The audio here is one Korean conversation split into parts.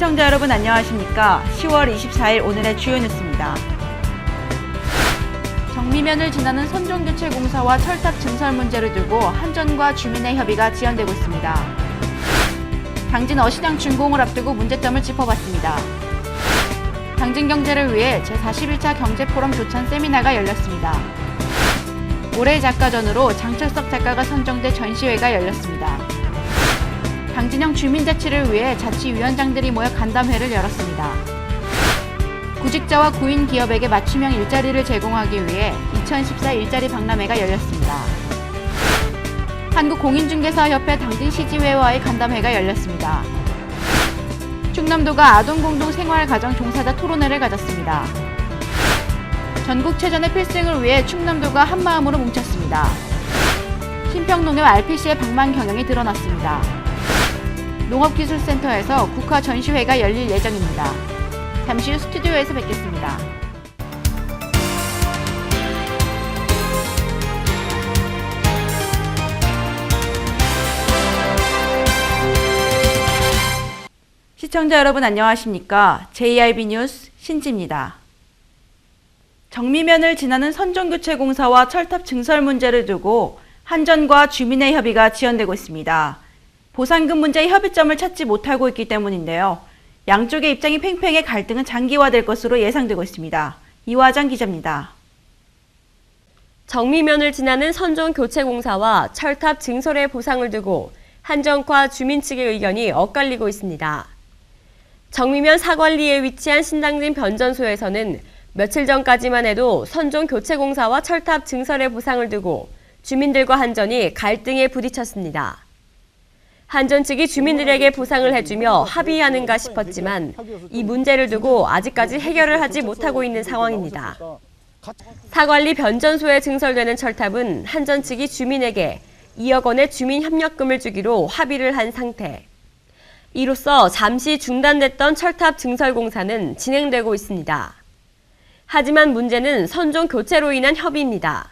시청자 여러분 안녕하십니까? 10월 24일 오늘의 주요 뉴스입니다. 정미면을 지나는 선종교체공사와 철탑 증설 문제를 두고 한전과 주민의 협의가 지연되고 있습니다. 당진 어시장 준공을 앞두고 문제점을 짚어봤습니다. 당진 경제를 위해 제41차 경제포럼 조찬 세미나가 열렸습니다. 올해 작가전으로 장철석 작가가 선정돼 전시회가 열렸습니다. 당진형 주민자치를 위해 자치위원장들이 모여 간담회를 열었습니다. 구직자와 구인 기업에게 맞춤형 일자리를 제공하기 위해 2014 일자리 박람회가 열렸습니다. 한국공인중개사협회 당진시지회와의 간담회가 열렸습니다. 충남도가 아동공동생활가정 종사자 토론회를 가졌습니다. 전국체전의 필승을 위해 충남도가 한마음으로 뭉쳤습니다. 신평농협 RPC의 방만 경영이 드러났습니다. 농업기술센터에서 국화 전시회가 열릴 예정입니다. 잠시 후 스튜디오에서 뵙겠습니다. 시청자 여러분 안녕하십니까? JIB 뉴스 신지입니다. 정미면을 지나는 선종교체공사와 철탑 증설 문제를 두고 한전과 주민의 협의가 지연되고 있습니다. 보상금 문제의 협의점을 찾지 못하고 있기 때문인데요. 양쪽의 입장이 팽팽해 갈등은 장기화될 것으로 예상되고 있습니다. 이화정 기자입니다. 정미면을 지나는 선종교체공사와 철탑 증설의 보상을 두고 한전과 주민 측의 의견이 엇갈리고 있습니다. 정미면 사관리에 위치한 신당진 변전소에서는 며칠 전까지만 해도 선종교체공사와 철탑 증설의 보상을 두고 주민들과 한전이 갈등에 부딪혔습니다. 한전 측이 주민들에게 보상을 해주며 합의하는가 싶었지만 이 문제를 두고 아직까지 해결을 하지 못하고 있는 상황입니다. 사관리 변전소에 증설되는 철탑은 한전 측이 주민에게 2억 원의 주민협력금을 주기로 합의를 한 상태. 이로써 잠시 중단됐던 철탑 증설 공사는 진행되고 있습니다. 하지만 문제는 선종 교체로 인한 협의입니다.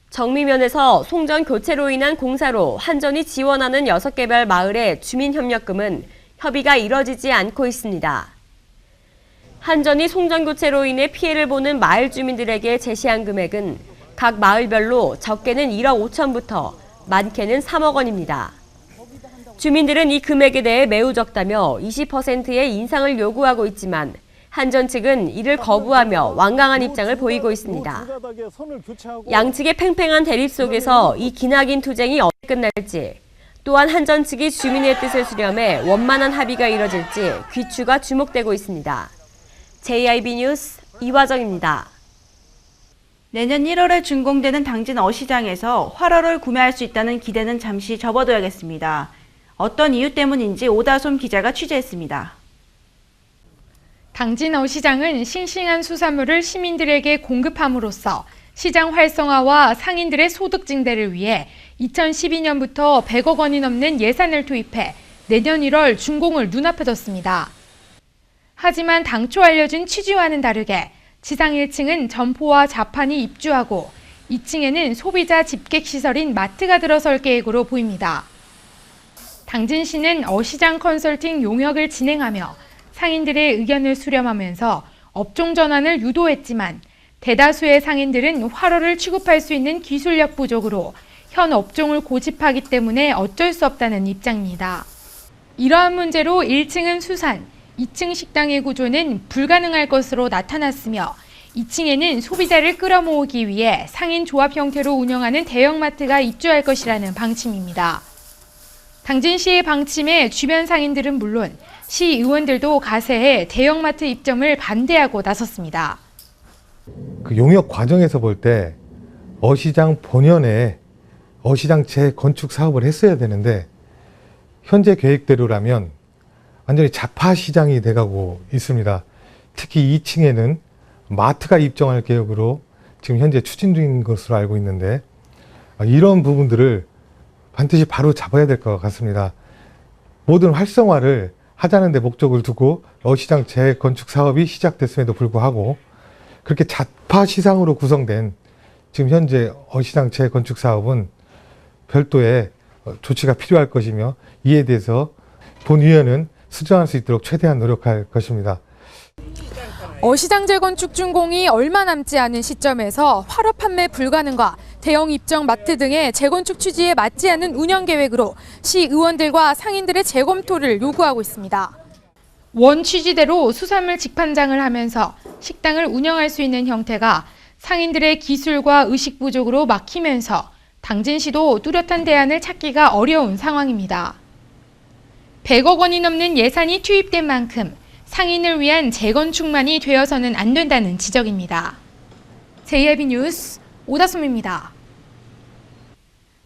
정미면에서 송전 교체로 인한 공사로 한전이 지원하는 6개별 마을의 주민협력금은 협의가 이뤄지지 않고 있습니다. 한전이 송전 교체로 인해 피해를 보는 마을 주민들에게 제시한 금액은 각 마을별로 적게는 1억 5천부터 많게는 3억 원입니다. 주민들은 이 금액에 대해 매우 적다며 20%의 인상을 요구하고 있지만 한전 측은 이를 거부하며 완강한 입장을 보이고 있습니다. 양측의 팽팽한 대립 속에서 이 기나긴 투쟁이 어떻게 끝날지, 또한 한전 측이 주민의 뜻을 수렴해 원만한 합의가 이뤄질지 귀추가 주목되고 있습니다. JIB 뉴스 이화정입니다. 내년 1월에 준공되는 당진 어시장에서 활어를 구매할 수 있다는 기대는 잠시 접어둬야겠습니다. 어떤 이유 때문인지 오다솜 기자가 취재했습니다. 당진 어시장은 싱싱한 수산물을 시민들에게 공급함으로써 시장 활성화와 상인들의 소득 증대를 위해 2012년부터 100억 원이 넘는 예산을 투입해 내년 1월 준공을 눈앞에 뒀습니다. 하지만 당초 알려진 취지와는 다르게 지상 1층은 점포와 자판이 입주하고 2층에는 소비자 집객시설인 마트가 들어설 계획으로 보입니다. 당진시는 어시장 컨설팅 용역을 진행하며 상인들의 의견을 수렴하면서 업종 전환을 유도했지만 대다수의 상인들은 활어를 취급할 수 있는 기술력 부족으로 현 업종을 고집하기 때문에 어쩔 수 없다는 입장입니다. 이러한 문제로 1층은 수산, 2층 식당의 구조는 불가능할 것으로 나타났으며 2층에는 소비자를 끌어모으기 위해 상인 조합 형태로 운영하는 대형마트가 입주할 것이라는 방침입니다. 당진시의 방침에 주변 상인들은 물론 시의원들도 가세해 대형마트 입점을 반대하고 나섰습니다. 그 용역 과정에서 볼 때 어시장 본연의 어시장 재건축 사업을 했어야 되는데 현재 계획대로라면 완전히 자파 시장이 돼가고 있습니다. 특히 2층에는 마트가 입점할 계획으로 지금 현재 추진 중인 것으로 알고 있는데 이런 부분들을 반드시 바로 잡아야 될 것 같습니다. 모든 활성화를 하자는 데 목적을 두고 어시장 재건축 사업이 시작됐음에도 불구하고 그렇게 자파 시장으로 구성된 지금 현재 어시장 재건축 사업은 별도의 조치가 필요할 것이며 이에 대해서 본위원은 수정할 수 있도록 최대한 노력할 것입니다. 어시장 재건축 준공이 얼마 남지 않은 시점에서 활업 판매 불가능과 대형 입점 마트 등의 재건축 취지에 맞지 않은 운영 계획으로 시의원들과 상인들의 재검토를 요구하고 있습니다. 원 취지대로 수산물 직판장을 하면서 식당을 운영할 수 있는 형태가 상인들의 기술과 의식 부족으로 막히면서 당진시도 뚜렷한 대안을 찾기가 어려운 상황입니다. 100억 원이 넘는 예산이 투입된 만큼 상인을 위한 재건축만이 되어서는 안 된다는 지적입니다. JIB 뉴스 오다솜입니다.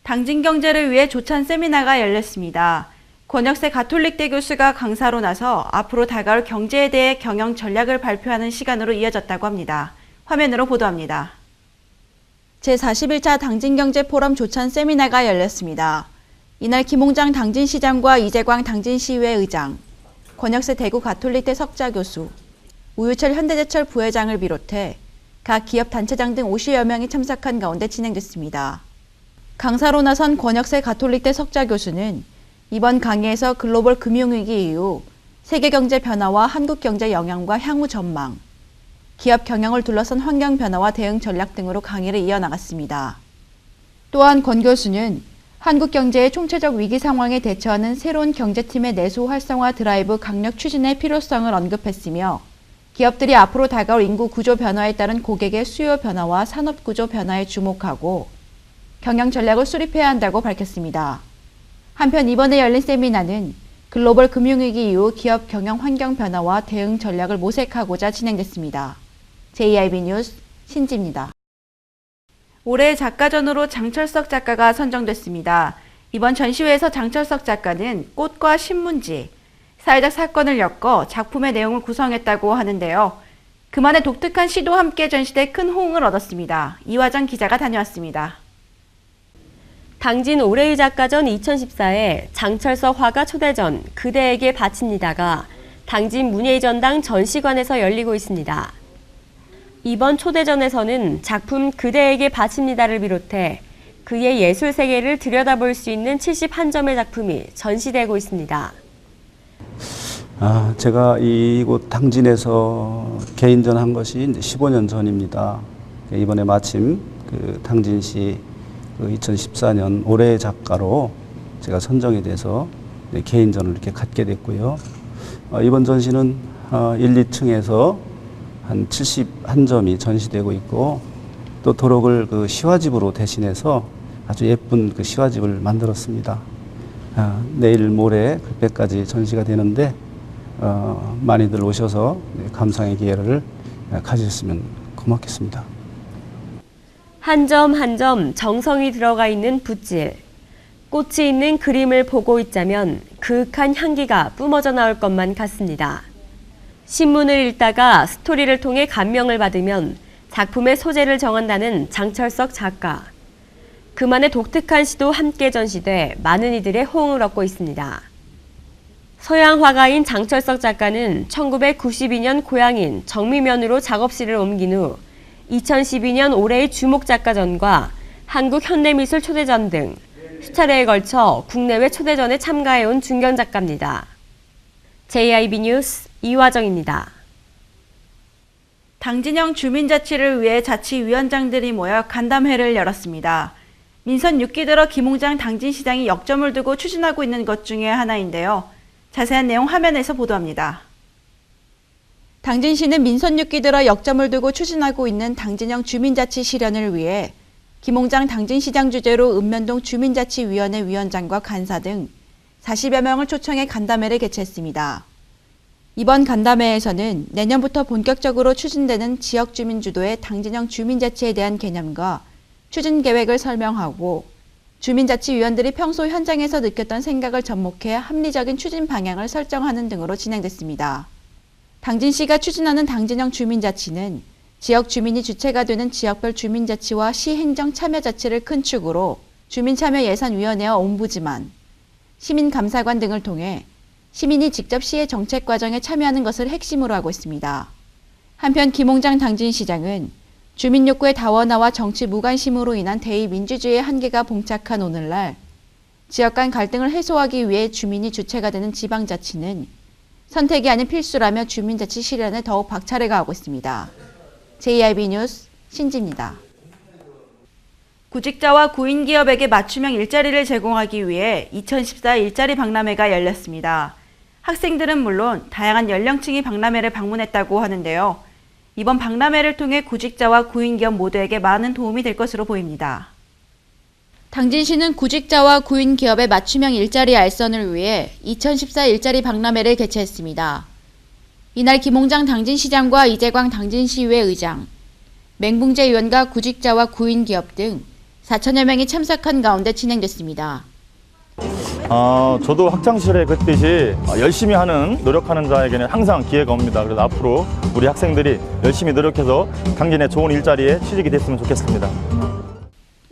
당진 경제를 위해 조찬 세미나가 열렸습니다. 권혁세 가톨릭대 교수가 강사로 나서 앞으로 다가올 경제에 대해 경영 전략을 발표하는 시간으로 이어졌다고 합니다. 화면으로 보도합니다. 제41차 당진경제 포럼 조찬 세미나가 열렸습니다. 이날 김홍장 당진시장과 이재광 당진시의회 의장, 권혁세 대구 가톨릭대 석좌 교수, 우유철 현대제철 부회장을 비롯해 각 기업 단체장 등 50여 명이 참석한 가운데 진행됐습니다. 강사로 나선 권혁세 가톨릭대 석좌 교수는 이번 강의에서 글로벌 금융위기 이후 세계 경제 변화와 한국 경제 영향과 향후 전망, 기업 경영을 둘러싼 환경 변화와 대응 전략 등으로 강의를 이어나갔습니다. 또한 권 교수는 한국 경제의 총체적 위기 상황에 대처하는 새로운 경제팀의 내수 활성화 드라이브 강력 추진의 필요성을 언급했으며 기업들이 앞으로 다가올 인구 구조 변화에 따른 고객의 수요 변화와 산업 구조 변화에 주목하고 경영 전략을 수립해야 한다고 밝혔습니다. 한편 이번에 열린 세미나는 글로벌 금융위기 이후 기업 경영 환경 변화와 대응 전략을 모색하고자 진행됐습니다. JIB 뉴스 신지입니다. 올해의 작가전으로 장철석 작가가 선정됐습니다. 이번 전시회에서 장철석 작가는 꽃과 신문지, 사회적 사건을 엮어 작품의 내용을 구성했다고 하는데요. 그만의 독특한 시도 함께 전시돼 큰 호응을 얻었습니다. 이화정 기자가 다녀왔습니다. 당진 올해의 작가전 2014에 장철석 화가 초대전 그대에게 바칩니다가 당진 문예전당 전시관에서 열리고 있습니다. 이번 초대전에서는 작품 그대에게 바칩니다를 비롯해 그의 예술 세계를 들여다볼 수 있는 71점의 작품이 전시되고 있습니다. 제가 이곳 당진에서 개인전 한 것이 이제 15년 전입니다. 이번에 마침 당진시 2014년 올해의 작가로 제가 선정이 돼서 개인전을 이렇게 갖게 됐고요. 이번 전시는 1, 2층에서 한 71점이 전시되고 있고 또 도록을 시화집으로 대신해서 아주 예쁜 시화집을 만들었습니다. 내일 모레 그때까지 전시가 되는데 많이들 오셔서 감상의 기회를 가지셨으면 고맙겠습니다. 한 점 한 점 정성이 들어가 있는 붓질. 꽃이 있는 그림을 보고 있자면 그윽한 향기가 뿜어져 나올 것만 같습니다. 신문을 읽다가 스토리를 통해 감명을 받으면 작품의 소재를 정한다는 장철석 작가. 그만의 독특한 시도 함께 전시돼 많은 이들의 호응을 얻고 있습니다. 서양 화가인 장철석 작가는 1992년 고향인 정미면으로 작업실을 옮긴 후 2012년 올해의 주목작가전과 한국현대미술 초대전 등 수차례에 걸쳐 국내외 초대전에 참가해온 중견작가입니다. JIB 뉴스 이화정입니다. 당진형 주민자치를 위해 자치위원장들이 모여 간담회를 열었습니다. 민선 6기 들어 김홍장 당진시장이 역점을 두고 추진하고 있는 것 중에 하나인데요. 자세한 내용 화면에서 보도합니다. 당진시는 민선 6기 들어 역점을 두고 추진하고 있는 당진형 주민자치 실현을 위해 김홍장 당진시장 주재로 읍면동 주민자치위원회 위원장과 간사 등 40여 명을 초청해 간담회를 개최했습니다. 이번 간담회에서는 내년부터 본격적으로 추진되는 지역주민 주도의 당진형 주민자치에 대한 개념과 추진 계획을 설명하고 주민자치위원들이 평소 현장에서 느꼈던 생각을 접목해 합리적인 추진 방향을 설정하는 등으로 진행됐습니다. 당진시가 추진하는 당진형 주민자치는 지역 주민이 주체가 되는 지역별 주민자치와 시행정 참여자치를 큰 축으로 주민참여예산위원회와 옴부즈만, 시민감사관 등을 통해 시민이 직접 시의 정책 과정에 참여하는 것을 핵심으로 하고 있습니다. 한편 김홍장 당진시장은 주민 욕구의 다원화와 정치 무관심으로 인한 대의민주주의의 한계가 봉착한 오늘날 지역 간 갈등을 해소하기 위해 주민이 주체가 되는 지방자치는 선택이 아닌 필수라며 주민자치 실현에 더욱 박차를 가하고 있습니다. JIB 뉴스 신지입니다. 구직자와 구인기업에게 맞춤형 일자리를 제공하기 위해 2014 일자리 박람회가 열렸습니다. 학생들은 물론 다양한 연령층이 박람회를 방문했다고 하는데요. 이번 박람회를 통해 구직자와 구인기업 모두에게 많은 도움이 될 것으로 보입니다. 당진시는 구직자와 구인기업의 맞춤형 일자리 알선을 위해 2014 일자리 박람회를 개최했습니다. 이날 김홍장 당진시장과 이재광 당진시의회 의장, 맹붕재 의원과 구직자와 구인기업 등 4천여 명이 참석한 가운데 진행됐습니다. 저도 학창시절에 그랬듯이 열심히 노력하는 자에게는 항상 기회가 옵니다. 그래서 앞으로 우리 학생들이 열심히 노력해서 당진의 좋은 일자리에 취직이 됐으면 좋겠습니다.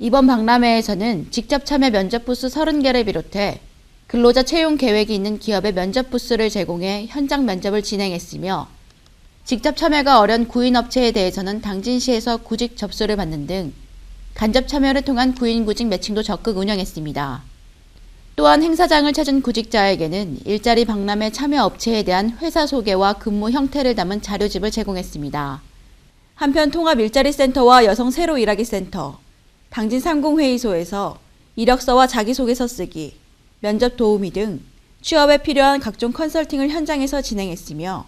이번 박람회에서는 직접 참여 면접 부스 30개를 비롯해 근로자 채용 계획이 있는 기업의 면접 부스를 제공해 현장 면접을 진행했으며 직접 참여가 어려운 구인업체에 대해서는 당진시에서 구직 접수를 받는 등 간접 참여를 통한 구인구직 매칭도 적극 운영했습니다. 또한 행사장을 찾은 구직자에게는 일자리 박람회 참여 업체에 대한 회사 소개와 근무 형태를 담은 자료집을 제공했습니다. 한편 통합일자리센터와 여성 새로 일하기 센터, 당진 상공회의소에서 이력서와 자기소개서 쓰기, 면접 도우미 등 취업에 필요한 각종 컨설팅을 현장에서 진행했으며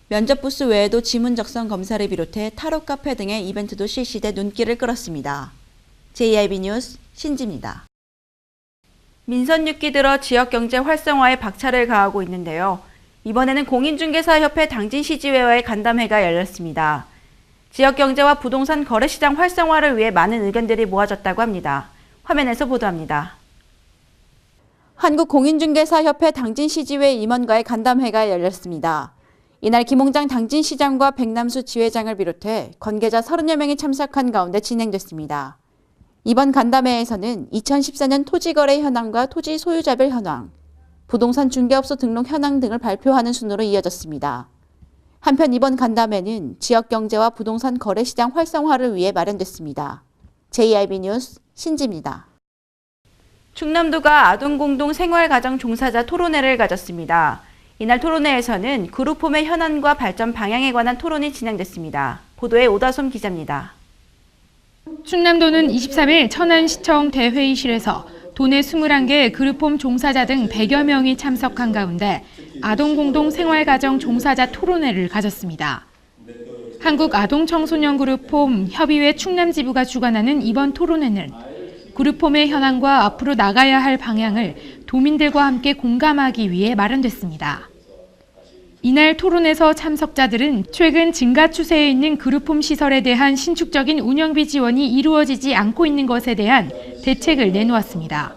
면접 부스 외에도 지문 적성 검사를 비롯해 타로 카페 등의 이벤트도 실시돼 눈길을 끌었습니다. JIB 뉴스 신지입니다. 민선 6기 들어 지역경제 활성화에 박차를 가하고 있는데요. 이번에는 공인중개사협회 당진시지회와의 간담회가 열렸습니다. 지역경제와 부동산 거래시장 활성화를 위해 많은 의견들이 모아졌다고 합니다. 화면에서 보도합니다. 한국공인중개사협회 당진시지회 임원과의 간담회가 열렸습니다. 이날 김홍장 당진시장과 백남수 지회장을 비롯해 관계자 30여 명이 참석한 가운데 진행됐습니다. 이번 간담회에서는 2014년 토지거래 현황과 토지 소유자별 현황, 부동산 중개업소 등록 현황 등을 발표하는 순으로 이어졌습니다. 한편 이번 간담회는 지역경제와 부동산 거래시장 활성화를 위해 마련됐습니다. JIB 뉴스 신지입니다. 충남도가 아동공동 생활가정 종사자 토론회를 가졌습니다. 이날 토론회에서는 그룹홈의 현안과 발전 방향에 관한 토론이 진행됐습니다. 보도에 오다솜 기자입니다. 충남도는 23일 천안시청 대회의실에서 도내 21개 그룹홈 종사자 등 100여 명이 참석한 가운데 아동공동 생활가정 종사자 토론회를 가졌습니다. 한국아동청소년그룹홈 협의회 충남지부가 주관하는 이번 토론회는 그룹홈의 현황과 앞으로 나가야 할 방향을 도민들과 함께 공감하기 위해 마련됐습니다. 이날 토론에서 참석자들은 최근 증가 추세에 있는 그룹홈 시설에 대한 신축적인 운영비 지원이 이루어지지 않고 있는 것에 대한 대책을 내놓았습니다.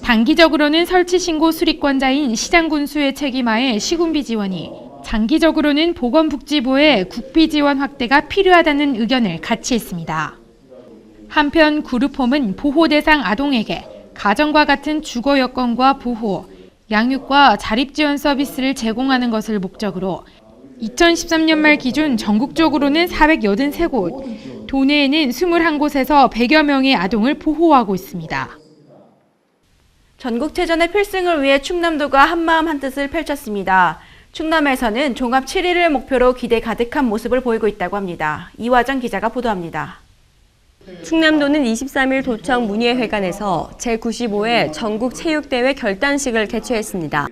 단기적으로는 설치 신고 수리권자인 시장군수의 책임하에 시군비 지원이, 장기적으로는 보건복지부의 국비 지원 확대가 필요하다는 의견을 같이 했습니다. 한편 그룹홈은 보호 대상 아동에게 가정과 같은 주거 여건과 보호, 양육과 자립지원 서비스를 제공하는 것을 목적으로 2013년 말 기준 전국적으로는 483곳, 도내에는 21곳에서 100여 명의 아동을 보호하고 있습니다. 전국체전의 필승을 위해 충남도가 한마음 한뜻을 펼쳤습니다. 충남에서는 종합 7위를 목표로 기대 가득한 모습을 보이고 있다고 합니다. 이화정 기자가 보도합니다. 충남도는 23일 도청 문예회관에서 제95회 전국체육대회 결단식을 개최했습니다.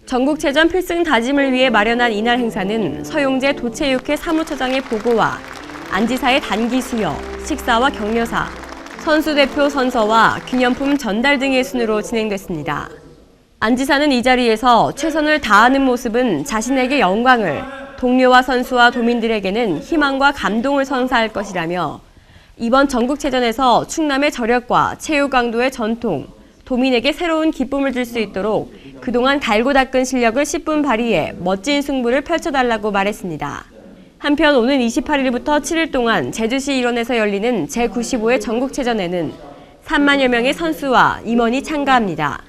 전국체전 필승 다짐을 위해 마련한 이날 행사는 서용재 도체육회 사무처장의 보고와 안지사의 단기 수여, 식사와 격려사, 선수대표 선서와 기념품 전달 등의 순으로 진행됐습니다. 안지사는 이 자리에서 최선을 다하는 모습은 자신에게 영광을, 동료와 선수와 도민들에게는 희망과 감동을 선사할 것이라며 이번 전국체전에서 충남의 저력과 체육 강도의 전통, 도민에게 새로운 기쁨을 줄 수 있도록 그동안 달고 닦은 실력을 10분 발휘해 멋진 승부를 펼쳐달라고 말했습니다. 한편 오는 28일부터 7일 동안 제주시 일원에서 열리는 제95회 전국체전에는 3만여 명의 선수와 임원이 참가합니다.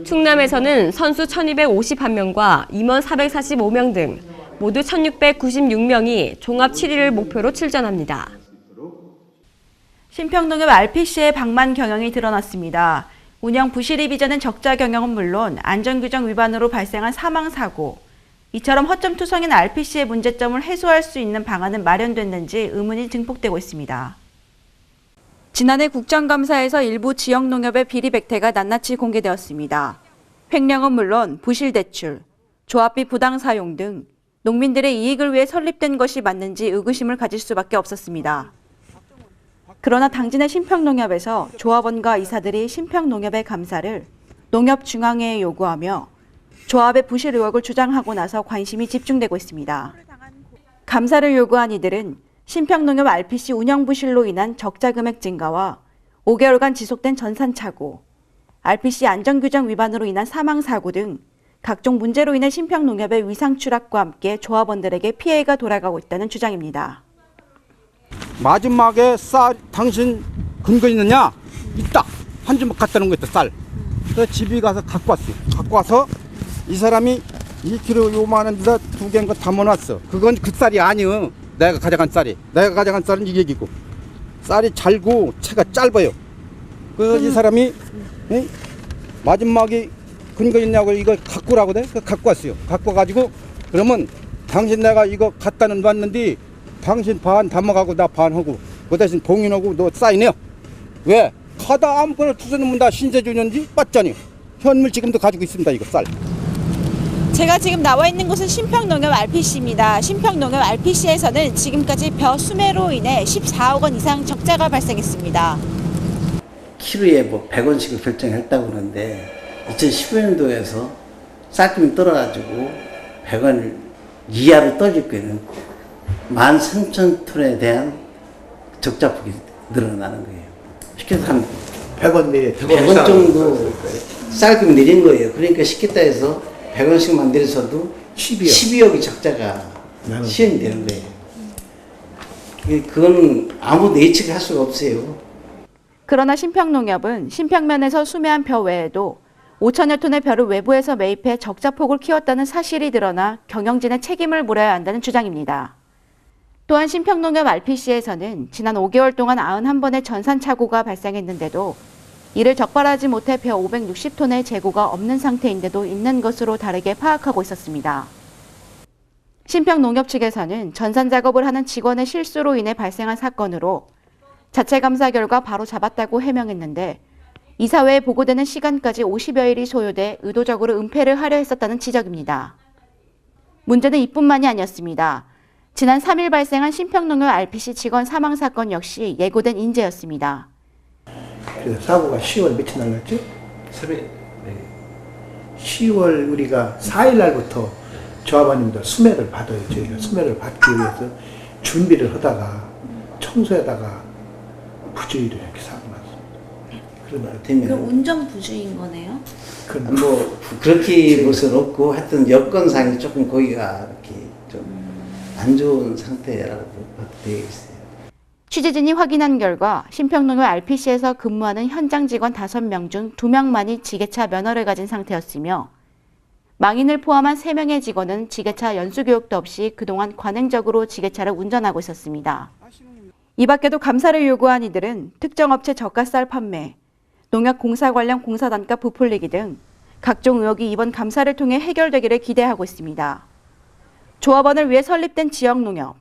충남에서는 선수 1,251명과 임원 445명 등 모두 1,696명이 종합 7위를 목표로 출전합니다. 신평동의 RPC의 방만 경영이 드러났습니다. 운영 부실이 빚어낸 적자 경영은 물론 안전규정 위반으로 발생한 사망사고, 이처럼 허점 투성인 RPC의 문제점을 해소할 수 있는 방안은 마련됐는지 의문이 증폭되고 있습니다. 지난해 국정감사에서 일부 지역 농협의 비리 백태가 낱낱이 공개되었습니다. 횡령은 물론 부실 대출, 조합비 부당 사용 등 농민들의 이익을 위해 설립된 것이 맞는지 의구심을 가질 수밖에 없었습니다. 그러나 당진의 신평농협에서 조합원과 이사들이 신평농협의 감사를 농협중앙회에 요구하며 조합의 부실 의혹을 주장하고 나서 관심이 집중되고 있습니다. 감사를 요구한 이들은 신평농협 RPC 운영 부실로 인한 적자 금액 증가와 5개월간 지속된 전산 착오, RPC 안전규정 위반으로 인한 사망사고 등 각종 문제로 인해 신평농협의 위상 추락과 함께 조합원들에게 피해가 돌아가고 있다는 주장입니다. 마지막에 쌀 당신 근거 있느냐? 있다. 한 주먹 갖다 놓은 거 있다, 쌀. 그래서 집에 가서 갖고 왔어요. 갖고 와서 이 사람이 1kg 요만한 데다 2개인 거 담아놨어. 그건 그 쌀이 아니요. 내가 가져간 쌀이. 내가 가져간 쌀은 이 얘기고. 쌀이 잘고 채가 짧아요. 이 사람이 마지막에 근거 있냐고 이거 갖고 오라고 돼? 갖고 왔어요. 갖고 와가지고 그러면 당신 내가 이거 갖다 놨는데 당신 반 담아가고 나 반 하고 그 대신 봉인하고 너 사인해요. 왜? 가다 아무거나 투서놓으면 다 신세 주는지 맞잖아요. 현물 지금도 가지고 있습니다. 이거 쌀. 제가 지금 나와 있는 곳은 신평농협 RPC입니다. 신평농협 RPC에서는 지금까지 벼 수매로 인해 14억 원 이상 적자가 발생했습니다. 키로에 뭐 100원씩을 결정했다고 그러는데 2015년도에서 쌀금이 떨어가지고 100원 이하로 떨어질 거에는 13,000톤에 대한 적자폭이 늘어나는 거예요. 쉽게 해서 한 100원 내에 100원 정도 쌀금이 내린 거예요. 그러니까 쉽게 따져서 100원씩만 내려서도 12억이 적자가 시행이 되는 거예요. 그건 아무도 예측을 할 수가 없어요. 그러나 신평농협은 신평면에서 수매한 벼 외에도 5천여 톤의 벼를 외부에서 매입해 적자폭을 키웠다는 사실이 드러나 경영진의 책임을 물어야 한다는 주장입니다. 또한 신평농협 RPC에서는 지난 5개월 동안 91번의 전산 착오가 발생했는데도 이를 적발하지 못해 벼 560톤의 재고가 없는 상태인데도 있는 것으로 다르게 파악하고 있었습니다. 신평농협 측에서는 전산 작업을 하는 직원의 실수로 인해 발생한 사건으로 자체 감사 결과 바로 잡았다고 해명했는데 이사회에 보고되는 시간까지 50여일이 소요돼 의도적으로 은폐를 하려 했었다는 지적입니다. 문제는 이뿐만이 아니었습니다. 지난 3일 발생한 신평농협 RPC 직원 사망 사건 역시 예고된 인재였습니다. 그래서 사고가 10월 며칠 날 났죠? 10월 우리가 4일 날부터 조합원님들 수매를 받아요. 저희가 수매를 받기 위해서 준비를 하다가 청소하다가 부주의로 이렇게 사고 났습니다. 그럼 운전 부주의인 거네요? 뭐 그렇게 볼 수는 없고 하여튼 여건상이 조금 거기가 이렇게 좀 안 좋은 상태라고 되어 있어요. 취재진이 확인한 결과 신평농협 RPC에서 근무하는 현장 직원 5명 중 2명만이 지게차 면허를 가진 상태였으며 망인을 포함한 3명의 직원은 지게차 연수교육도 없이 그동안 관행적으로 지게차를 운전하고 있었습니다. 이 밖에도 감사를 요구한 이들은 특정 업체 저가쌀 판매, 농약 공사 관련 공사단가 부풀리기 등 각종 의혹이 이번 감사를 통해 해결되기를 기대하고 있습니다. 조합원을 위해 설립된 지역농협,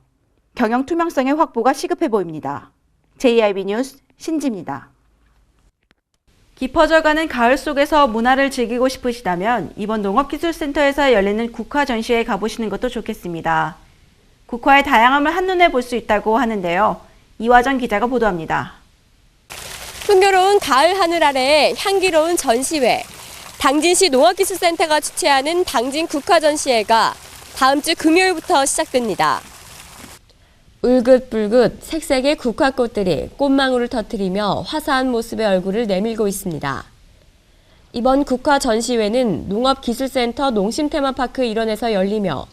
경영 투명성의 확보가 시급해 보입니다. JIB 뉴스 신지입니다. 깊어져가는 가을 속에서 문화를 즐기고 싶으시다면 이번 농업기술센터에서 열리는 국화 전시회에 가보시는 것도 좋겠습니다. 국화의 다양함을 한눈에 볼 수 있다고 하는데요. 이화정 기자가 보도합니다. 풍요로운 가을 하늘 아래 향기로운 전시회. 당진시 농업기술센터가 주최하는 당진 국화 전시회가 다음 주 금요일부터 시작됩니다. 울긋불긋 색색의 국화꽃들이 꽃망울을 터뜨리며 화사한 모습의 얼굴을 내밀고 있습니다. 이번 국화 전시회는 농업기술센터 농심테마파크 일원에서 열리며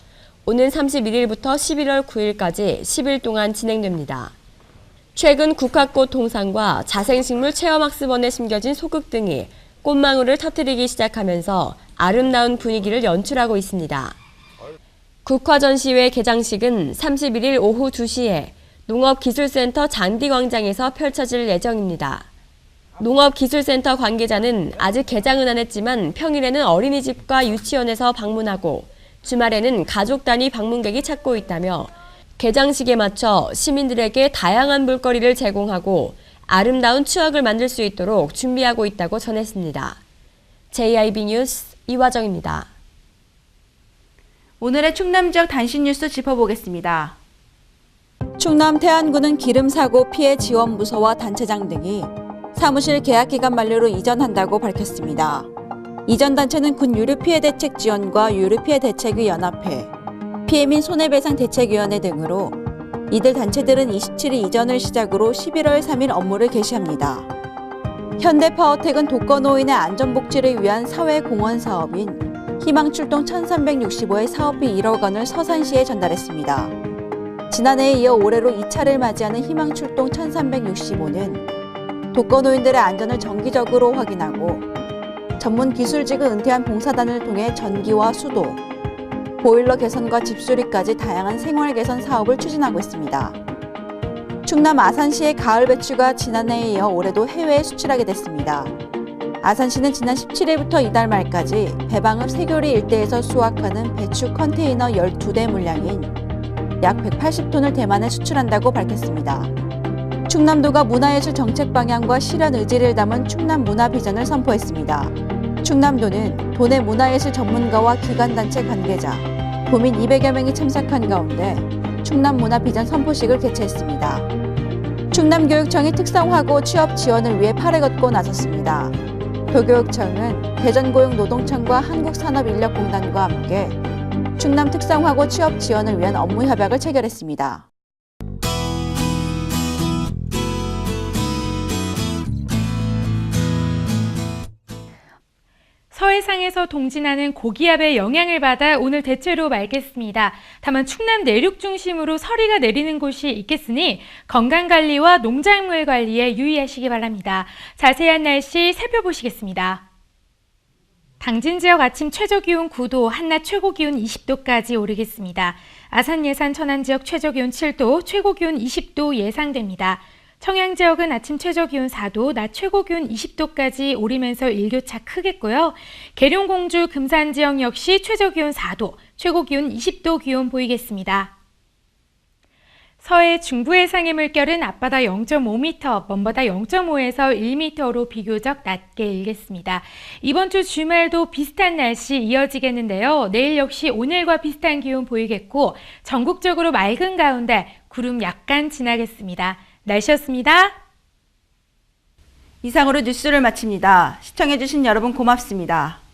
오는 31일부터 11월 9일까지 10일 동안 진행됩니다. 최근 국화꽃 동상과 자생식물 체험학습원에 심겨진 소극 등이 꽃망울을 터뜨리기 시작하면서 아름다운 분위기를 연출하고 있습니다. 국화 전시회 개장식은 31일 오후 2시에 농업기술센터 잔디광장에서 펼쳐질 예정입니다. 농업기술센터 관계자는 아직 개장은 안 했지만 평일에는 어린이집과 유치원에서 방문하고 주말에는 가족 단위 방문객이 찾고 있다며 개장식에 맞춰 시민들에게 다양한 볼거리를 제공하고 아름다운 추억을 만들 수 있도록 준비하고 있다고 전했습니다. JIB 뉴스 이화정입니다. 오늘의 충남 지역 단신 뉴스 짚어보겠습니다. 충남 태안군은 기름 사고 피해 지원 부서와 단체장 등이 사무실 계약 기간 만료로 이전한다고 밝혔습니다. 이전 단체는 군 유류 피해 대책 지원과 유류 피해 대책위 연합회, 피해민 손해배상 대책위원회 등으로 이들 단체들은 27일 이전을 시작으로 11월 3일 업무를 개시합니다. 현대파워텍은 독거노인의 안전복지를 위한 사회공헌 사업인 희망출동 1365의 사업비 1억 원을 서산시에 전달했습니다. 지난해에 이어 올해로 2차를 맞이하는 희망출동 1365는 독거노인들의 안전을 정기적으로 확인하고 전문 기술직을 은퇴한 봉사단을 통해 전기와 수도, 보일러 개선과 집수리까지 다양한 생활 개선 사업을 추진하고 있습니다. 충남 아산시의 가을 배추가 지난해에 이어 올해도 해외에 수출하게 됐습니다. 아산시는 지난 17일부터 이달 말까지 배방읍 세교리 일대에서 수확하는 배추 컨테이너 12대 물량인 약 180톤을 대만에 수출한다고 밝혔습니다. 충남도가 문화예술 정책 방향과 실현 의지를 담은 충남 문화 비전을 선포했습니다. 충남도는 도내 문화예술 전문가와 기관단체 관계자, 도민 200여 명이 참석한 가운데 충남 문화 비전 선포식을 개최했습니다. 충남교육청이 특성화고 취업 지원을 위해 팔을 걷고 나섰습니다. 도교육청은 대전고용노동청과 한국산업인력공단과 함께 충남 특성화고 취업 지원을 위한 업무 협약을 체결했습니다. 서해상에서 동진하는 고기압의 영향을 받아 오늘 대체로 맑겠습니다. 다만 충남 내륙 중심으로 서리가 내리는 곳이 있겠으니 건강관리와 농작물 관리에 유의하시기 바랍니다. 자세한 날씨 살펴보시겠습니다. 당진 지역 아침 최저기온 9도, 한낮 최고기온 20도까지 오르겠습니다. 아산 예산 천안 지역 최저기온 7도, 최고기온 20도 예상됩니다. 청양 지역은 아침 최저기온 4도, 낮 최고기온 20도까지 오르면서 일교차 크겠고요. 계룡, 공주, 금산 지역 역시 최저기온 4도, 최고기온 20도 기온 보이겠습니다. 서해 중부 해상의 물결은 앞바다 0.5m, 먼바다 0.5에서 1m로 비교적 낮게 일겠습니다. 이번 주 주말도 비슷한 날씨 이어지겠는데요. 내일 역시 오늘과 비슷한 기온 보이겠고 전국적으로 맑은 가운데 구름 약간 지나겠습니다. 날씨였습니다. 이상으로 뉴스를 마칩니다. 시청해주신 여러분 고맙습니다.